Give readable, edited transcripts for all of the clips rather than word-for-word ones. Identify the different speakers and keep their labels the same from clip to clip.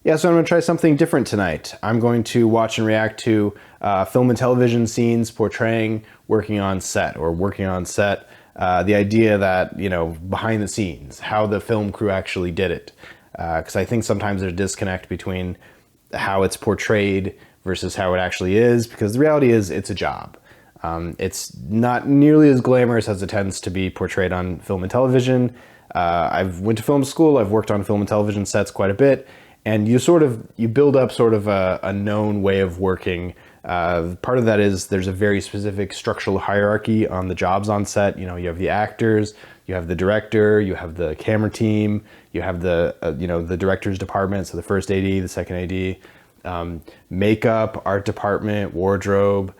Speaker 1: Yeah, so I'm going to try something different tonight. I'm going to watch and react to film and television scenes portraying working on set or working on set. The idea that, behind the scenes, how the film crew actually did it. Because I think sometimes there's a disconnect between how it's portrayed versus how it actually is, because the reality is it's a job. It's not nearly as glamorous as it tends to be portrayed on film and television. I've went to film school, I've worked on film and television sets quite a bit, and you build up sort of a known way of working. Part of that is there's a very specific structural hierarchy on the jobs on set. You have the actors, you have the director, you have the camera team, you have the director's department, so the first AD, the second AD, makeup, art department, wardrobe,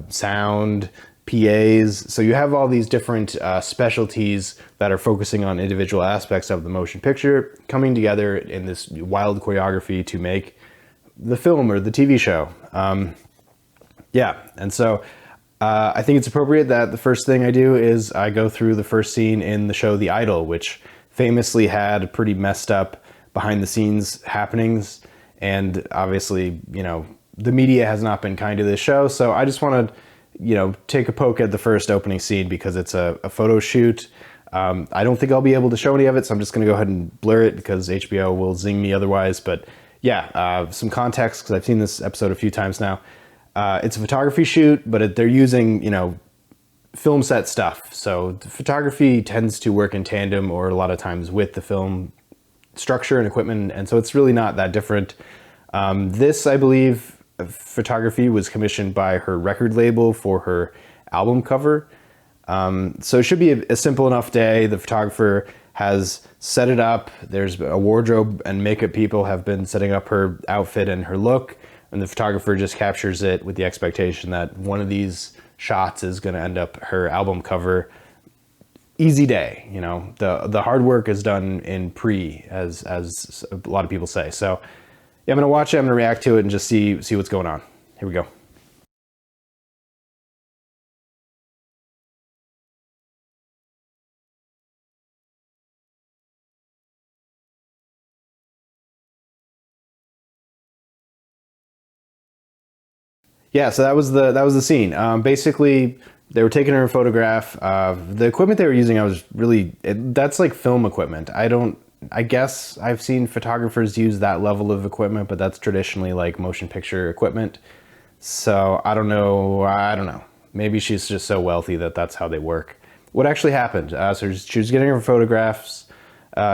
Speaker 1: sound, PAs. So you have all these different specialties that are focusing on individual aspects of the motion picture coming together in this wild choreography to make the film or the TV show. And so I think it's appropriate that the first thing I do is I go through the first scene in the show The Idol, which famously had pretty messed up behind the scenes happenings. And obviously, the media has not been kind to this show. So I just want to, take a poke at the first opening scene because it's a photo shoot. I don't think I'll be able to show any of it, so I'm just going to go ahead and blur it because HBO will zing me otherwise. But yeah, some context because I've seen this episode a few times now. It's a photography shoot, but they're using, film set stuff. So the photography tends to work in tandem or a lot of times with the film structure and equipment. And so it's really not that different. This, I believe, photography was commissioned by her record label for her album cover. So it should be a simple enough day. The photographer has set it up. There's a wardrobe and makeup people have been setting up her outfit and her look. And the photographer just captures it with the expectation that one of these shots is going to end up her album cover. Easy day, the hard work is done in pre, as a lot of people say. So yeah, I'm going to watch it, I'm going to react to it and just see what's going on. Here we go. Yeah, so that was the scene. Basically, they were taking her a photograph. The equipment they were using, that's like film equipment. I guess I've seen photographers use that level of equipment, but that's traditionally like motion picture equipment. So I don't know. Maybe she's just so wealthy that that's how they work. What actually happened? So she was getting her photographs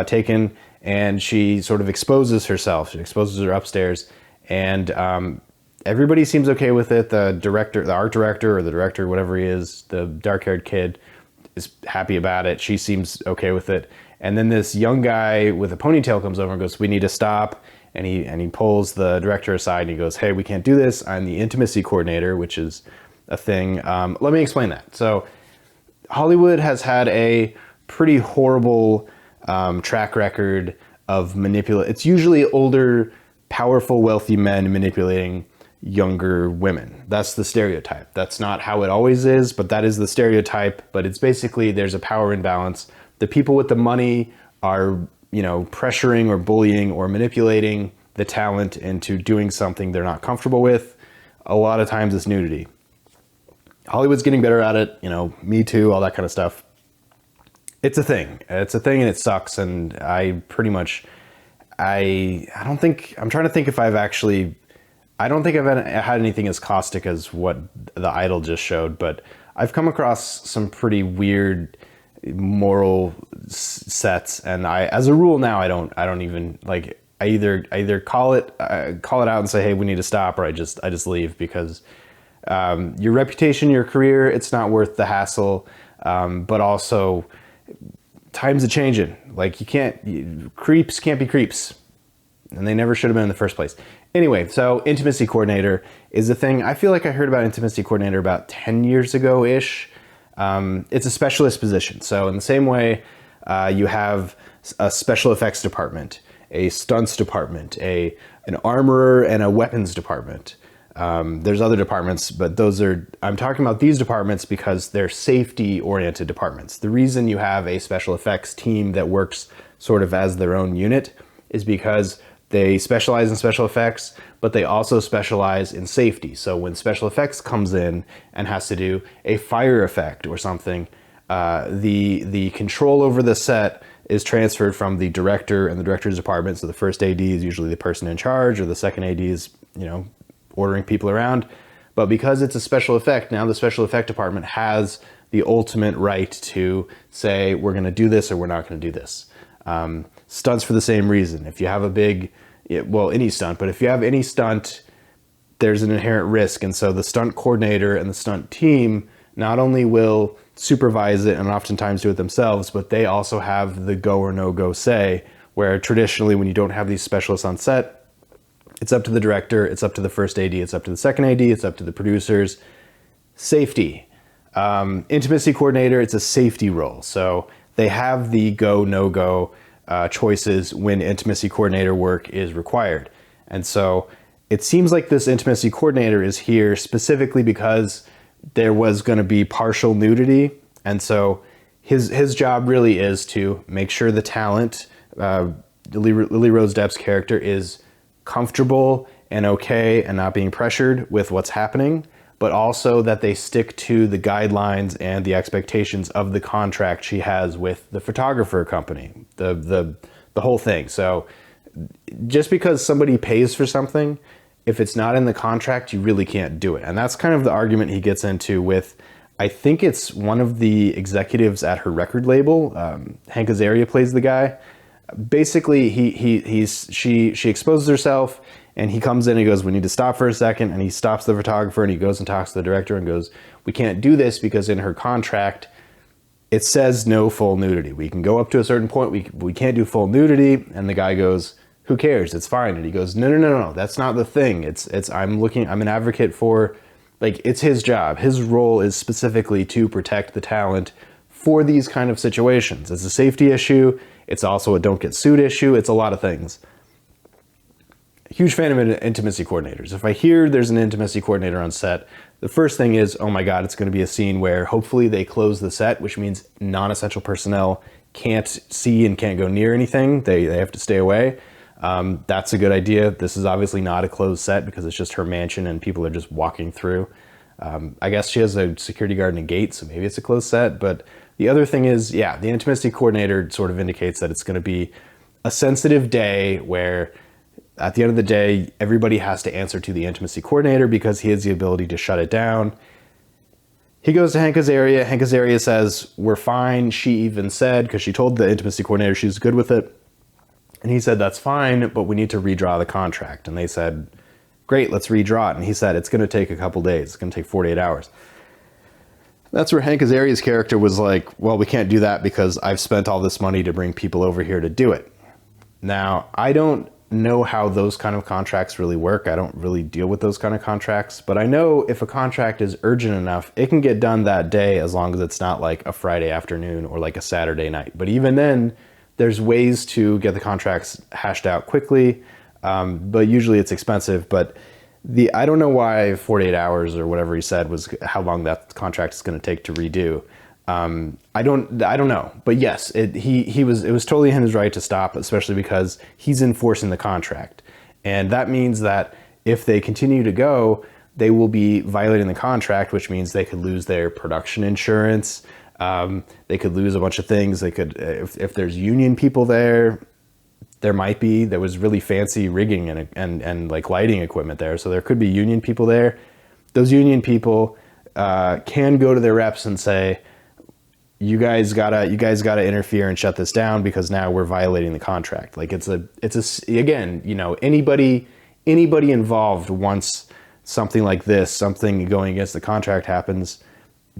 Speaker 1: taken, and she sort of exposes herself. She exposes her upstairs, and everybody seems okay with it. The director, the art director, or the director, whatever he is, the dark-haired kid, is happy about it. She seems okay with it. And then this young guy with a ponytail comes over and goes, "We need to stop." And he pulls the director aside and he goes, "Hey, we can't do this. I'm the intimacy coordinator," which is a thing. Let me explain that. So Hollywood has had a pretty horrible track record of It's usually older, powerful, wealthy men manipulating younger women. That's the stereotype. That's not how it always is, but that is the stereotype. But it's basically there's a power imbalance. The people with the money are, pressuring or bullying or manipulating the talent into doing something they're not comfortable with. A lot of times it's nudity. Hollywood's getting better at it, Me Too, all that kind of stuff. It's a thing. It's a thing and it sucks. And I pretty much, I'm trying to think if I don't think I've had anything as caustic as what The Idol just showed, but I've come across some pretty weird moral sets, and as a rule now, I don't even like. I either call it out and say, "Hey, we need to stop," or I just leave because your reputation, your career, it's not worth the hassle. But also, times are changing. Like creeps can't be creeps. And they never should have been in the first place. Anyway, so intimacy coordinator is a thing. I feel like I heard about intimacy coordinator about 10 years ago-ish. It's a specialist position. So in the same way, you have a special effects department, a stunts department, an armorer, and a weapons department. There's other departments, but I'm talking about these departments because they're safety-oriented departments. The reason you have a special effects team that works sort of as their own unit is because They specialize in special effects, but they also specialize in safety. So when special effects comes in and has to do a fire effect or something, the control over the set is transferred from the director and the director's department. So the first AD is usually the person in charge, or the second AD is, ordering people around. But because it's a special effect, now the special effect department has the ultimate right to say, we're going to do this or we're not going to do this. Stunts for the same reason. If you have a big, any stunt, but if you have any stunt, there's an inherent risk. And so the stunt coordinator and the stunt team not only will supervise it and oftentimes do it themselves, but they also have the go or no go say, where traditionally when you don't have these specialists on set, it's up to the director, it's up to the first AD, it's up to the second AD, it's up to the producers. Safety. Intimacy coordinator, it's a safety role. So they have the go, no go choices when intimacy coordinator work is required. And so it seems like this intimacy coordinator is here specifically because there was going to be partial nudity. And so his job really is to make sure the talent, Lily Rose Depp's character, is comfortable and okay and not being pressured with what's happening, but also that they stick to the guidelines and the expectations of the contract she has with the photographer company, the whole thing. So just because somebody pays for something, if it's not in the contract, you really can't do it. And that's kind of the argument he gets into with, I think it's one of the executives at her record label. Hank Azaria plays the guy. Basically, she exposes herself, and he comes in and he goes, we need to stop for a second. And he stops the photographer and he goes and talks to the director and goes, we can't do this because in her contract, it says no full nudity. We can go up to a certain point. We can't do full nudity. And the guy goes, who cares? It's fine. And he goes, no, that's not the thing. I'm an advocate for, it's his job. His role is specifically to protect the talent for these kind of situations. It's a safety issue. It's also a don't get sued issue. It's a lot of things. Huge fan of intimacy coordinators. If I hear there's an intimacy coordinator on set, the first thing is, oh my God, it's going to be a scene where hopefully they close the set, which means non-essential personnel can't see and can't go near anything. They have to stay away. That's a good idea. This is obviously not a closed set because it's just her mansion and people are just walking through. I guess she has a security guard and a gate, so maybe it's a closed set. But the other thing is, the intimacy coordinator sort of indicates that it's going to be a sensitive day where at the end of the day, everybody has to answer to the intimacy coordinator because he has the ability to shut it down. He goes to Hank Azaria. Hank Azaria says, we're fine. She even said, because she told the intimacy coordinator she's good with it. And he said, that's fine, but we need to redraw the contract. And they said, great, let's redraw it. And he said, it's going to take a couple days. It's going to take 48 hours. That's where Hank Azaria's character was like, well, we can't do that because I've spent all this money to bring people over here to do it. Now, I don't know how those kind of contracts really work. I don't really deal with those kind of contracts, but I know if a contract is urgent enough, it can get done that day as long as it's not like a Friday afternoon or like a Saturday night. But even then, there's ways to get the contracts hashed out quickly, but usually it's expensive. But I don't know why 48 hours or whatever he said was how long that contract is going to take to redo. I don't know, but yes, it was totally in his right to stop, especially because he's enforcing the contract. And that means that if they continue to go, they will be violating the contract, which means they could lose their production insurance. They could lose a bunch of things. They could, if there's union people there was really fancy rigging and like lighting equipment there. So there could be union people there. Those union people, can go to their reps and say, you guys gotta interfere and shut this down because now we're violating the contract. Like again, anybody involved once something like this, something going against the contract happens,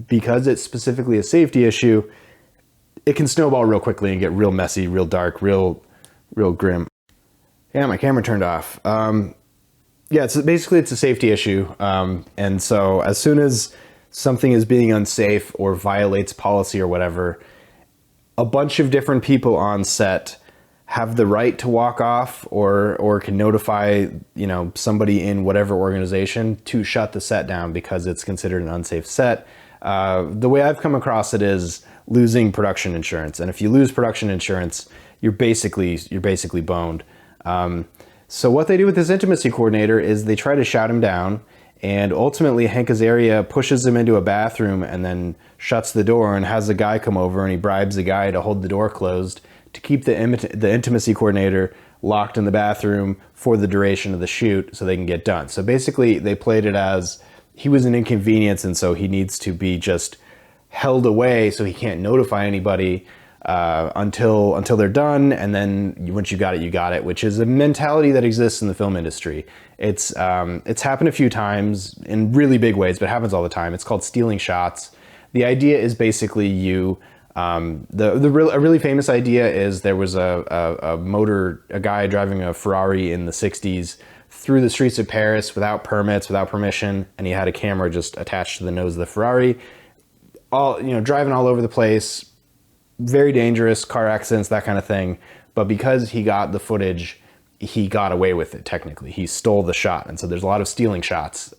Speaker 1: because it's specifically a safety issue, it can snowball real quickly and get real messy, real dark, real grim. Yeah, my camera turned off. It's a safety issue. And so as soon as something is being unsafe or violates policy or whatever, a bunch of different people on set have the right to walk off or can notify, somebody in whatever organization to shut the set down because it's considered an unsafe set. The way I've come across it is losing production insurance. And if you lose production insurance, you're basically boned. So what they do with this intimacy coordinator is they try to shout him down, and ultimately Hank Azaria pushes him into a bathroom and then shuts the door and has the guy come over, and he bribes the guy to hold the door closed to keep the intimacy coordinator locked in the bathroom for the duration of the shoot so they can get done. So basically they played it as he was an inconvenience, and so he needs to be just held away so he can't notify anybody until they're done, and then once you got it, which is a mentality that exists in the film industry. It's happened a few times in really big ways, but it happens all the time. It's called stealing shots. The idea is basically a really famous idea is there was a guy driving a Ferrari in the 60s through the streets of Paris without permits, without permission, and he had a camera just attached to the nose of the Ferrari, driving all over the place. Very dangerous, car accidents, that kind of thing. But because he got the footage, he got away with it, technically. He stole the shot. And so there's a lot of stealing shots.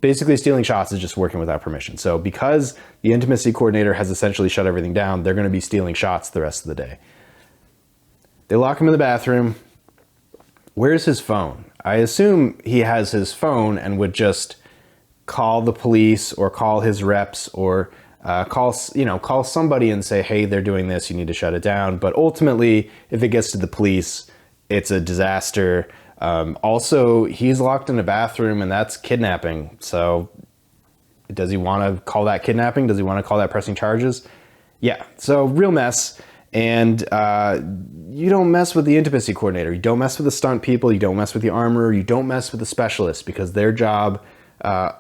Speaker 1: Basically, stealing shots is just working without permission. So because the intimacy coordinator has essentially shut everything down, they're going to be stealing shots the rest of the day. They lock him in the bathroom. Where's his phone? I assume he has his phone and would just call the police or call his reps or call somebody and say, hey, they're doing this, you need to shut it down. But ultimately, if it gets to the police, it's a disaster. Also, he's locked in a bathroom, and that's kidnapping. So does he want to call that kidnapping? Does he want to call that pressing charges? Yeah, so real mess. And you don't mess with the intimacy coordinator. You don't mess with the stunt people. You don't mess with the armorer. You don't mess with the specialists, because their job,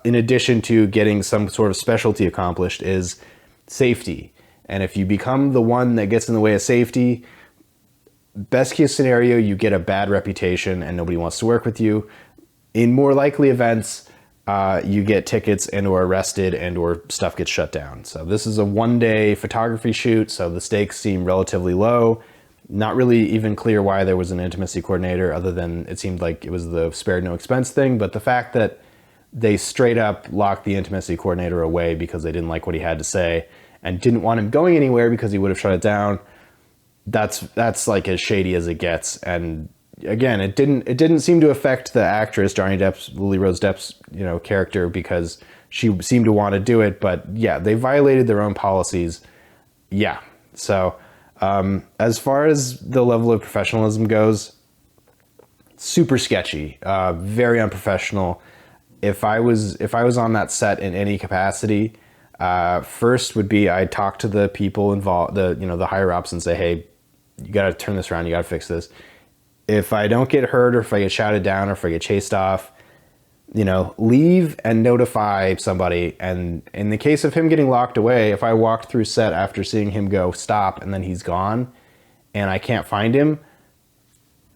Speaker 1: in addition to getting some sort of specialty accomplished, is safety. And if you become the one that gets in the way of safety, best case scenario, you get a bad reputation and nobody wants to work with you. In more likely events, you get tickets and or arrested and or stuff gets shut down. So this is a one-day photography shoot, so the stakes seem relatively low. Not really even clear why there was an intimacy coordinator, other than it seemed like it was the spared no expense thing. But the fact that they straight up locked the intimacy coordinator away because they didn't like what he had to say and didn't want him going anywhere because he would have shut it down, that's like as shady as it gets. And again, it didn't seem to affect the actress Lily Rose Depp's character, because she seemed to want to do it. But yeah, they violated their own policies. Yeah. So as far as the level of professionalism goes, super sketchy, very unprofessional. If I was on that set in any capacity, first would be I'd talk to the people involved, the higher ups, and say, hey, you got to turn this around. You got to fix this. If I don't get hurt, or if I get shouted down, or if I get chased off, leave and notify somebody. And in the case of him getting locked away, if I walked through set after seeing him go stop and then he's gone and I can't find him,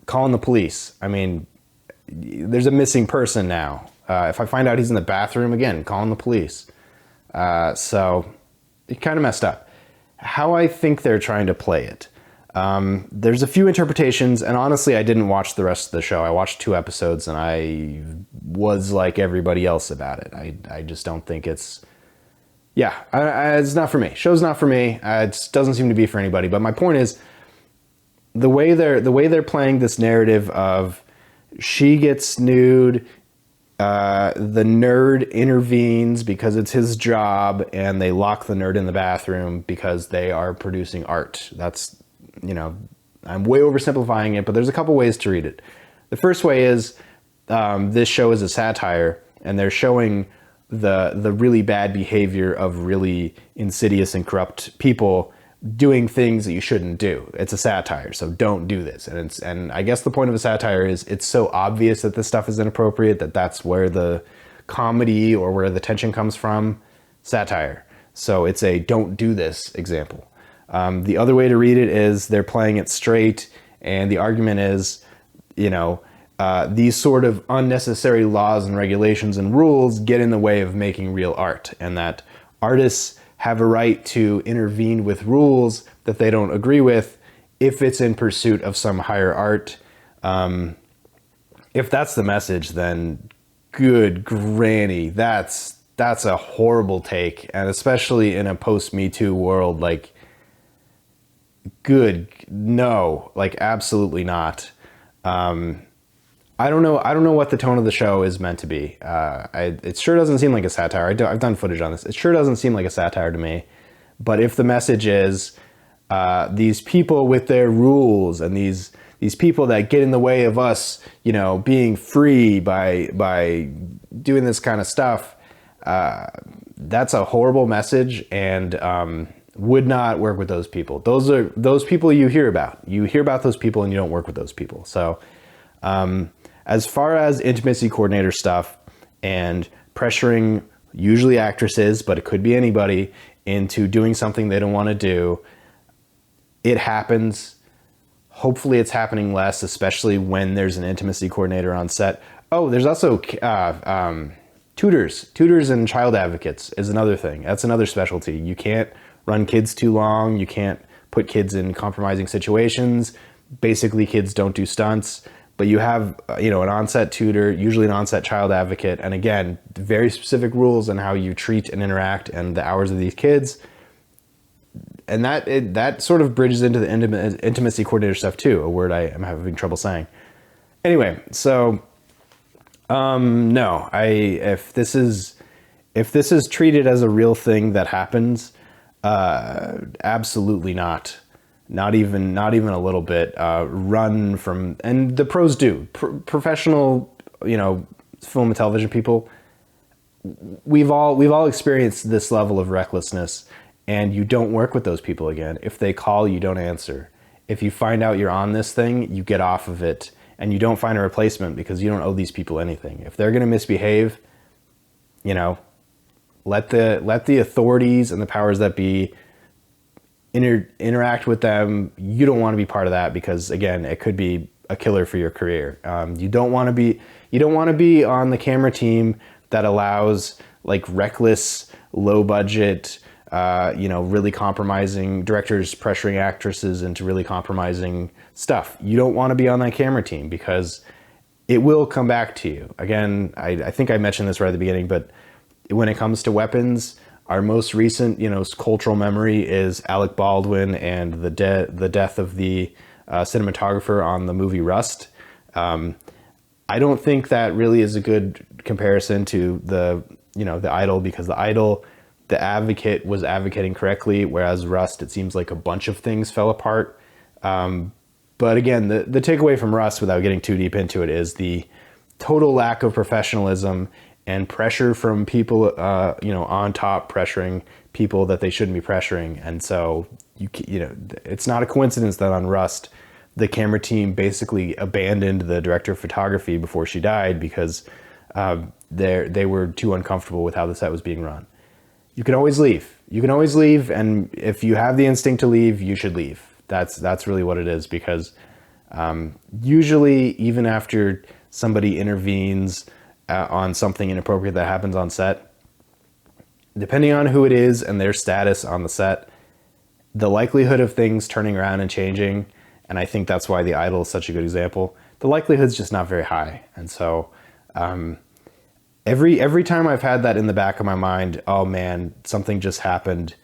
Speaker 1: calling the police. I mean, there's a missing person now. If I find out he's in the bathroom, again, calling the police. So it kind of messed up. How I think they're trying to play it. There's a few interpretations, and honestly, I didn't watch the rest of the show. I watched 2 episodes, and I was like everybody else about it. I just don't think it's... Yeah, it's not for me. Show's not for me. It doesn't seem to be for anybody. But my point is, the way they're playing this narrative of she gets nude, the nerd intervenes because it's his job, and they lock the nerd in the bathroom because they are producing art. That's, I'm way oversimplifying it, but there's a couple ways to read it. The first way is this show is a satire, and they're showing the really bad behavior of really insidious and corrupt people doing things that you shouldn't do. It's a satire, so don't do this. And I guess the point of a satire is it's so obvious that this stuff is inappropriate that that's where the comedy or where the tension comes from. Satire. So it's a don't do this example. The other way to read it is they're playing it straight, and the argument is, these sort of unnecessary laws and regulations and rules get in the way of making real art, and that artists have a right to intervene with rules that they don't agree with if it's in pursuit of some higher art. If that's the message, then good granny, that's a horrible take, and especially in a post-Me Too world, absolutely not. I don't know. I don't know what the tone of the show is meant to be. It sure doesn't seem like a satire. I've done footage on this. It sure doesn't seem like a satire to me. But if the message is these people with their rules and these people that get in the way of us, you know, being free by doing this kind of stuff, that's a horrible message, and would not work with those people. Those people you hear about. You hear about those people and you don't work with those people. So as far as intimacy coordinator stuff and pressuring usually actresses, but it could be anybody, into doing something they don't want to do, it happens. Hopefully it's happening less, especially when there's an intimacy coordinator on set. Oh, there's also tutors. Tutors and child advocates is another thing. That's another specialty. You can't run kids too long. You can't put kids in compromising situations. Basically, kids don't do stunts. But you have, you know, an on-set tutor, usually an on-set child advocate, and again, very specific rules on how you treat and interact and the hours of these kids. And that sort of bridges into the intimacy coordinator stuff too, a word I am having trouble saying. Anyway, so no, if this is treated as a real thing that happens, absolutely not. Not even a little bit. Run from, and the pros do. Professional, you know, film and television people. We've all experienced this level of recklessness, and you don't work with those people again. If they call, you don't answer. If you find out you're on this thing, you get off of it, and you don't find a replacement because you don't owe these people anything. If they're going to misbehave, you know, let the authorities and the powers that be interact with them. You don't want to be part of that because, again, it could be a killer for your career. You don't want to be on the camera team that allows like reckless, low budget, you know, really compromising directors pressuring actresses into really compromising stuff. You don't want to be on that camera team because it will come back to you. Again, I think I mentioned this right at the beginning, but when it comes to weapons, our most recent, you know, cultural memory is Alec Baldwin and the death of the cinematographer on the movie Rust. I don't think that really is a good comparison to the Idol, because the Idol, the advocate was advocating correctly, whereas Rust, it seems like a bunch of things fell apart. But again, the takeaway from Rust, without getting too deep into it, is the total lack of professionalism and pressure from people, you know, on top, pressuring people that they shouldn't be pressuring. And so, you know, it's not a coincidence that on Rust, the camera team basically abandoned the director of photography before she died because they were too uncomfortable with how the set was being run. You can always leave. You can always leave, and if you have the instinct to leave, you should leave. That's really what it is, because usually, even after somebody intervenes on something inappropriate that happens on set, depending on who it is and their status on the set, the likelihood of things turning around and changing, and I think that's why The Idol is such a good example, the likelihood's just not very high. And so every time I've had that in the back of my mind, oh man, something just happened,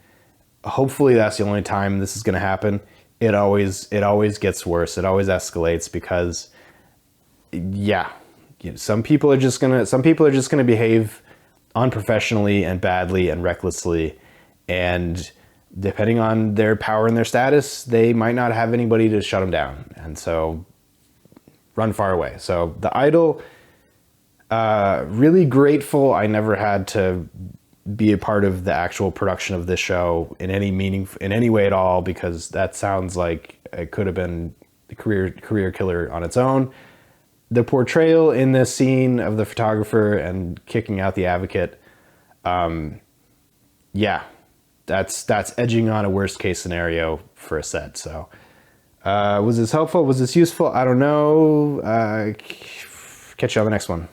Speaker 1: hopefully that's the only time this is going to happen, it always gets worse. It always escalates because, yeah, you know, some people are just gonna behave unprofessionally and badly and recklessly, and depending on their power and their status, they might not have anybody to shut them down, and so run far away. So The Idol, really grateful I never had to be a part of the actual production of this show in any way at all, because that sounds like it could have been a career killer on its own. The portrayal in this scene of the photographer and kicking out the advocate, yeah, that's edging on a worst case scenario for a set. So was this helpful? Was this useful? I don't know. Catch you on the next one.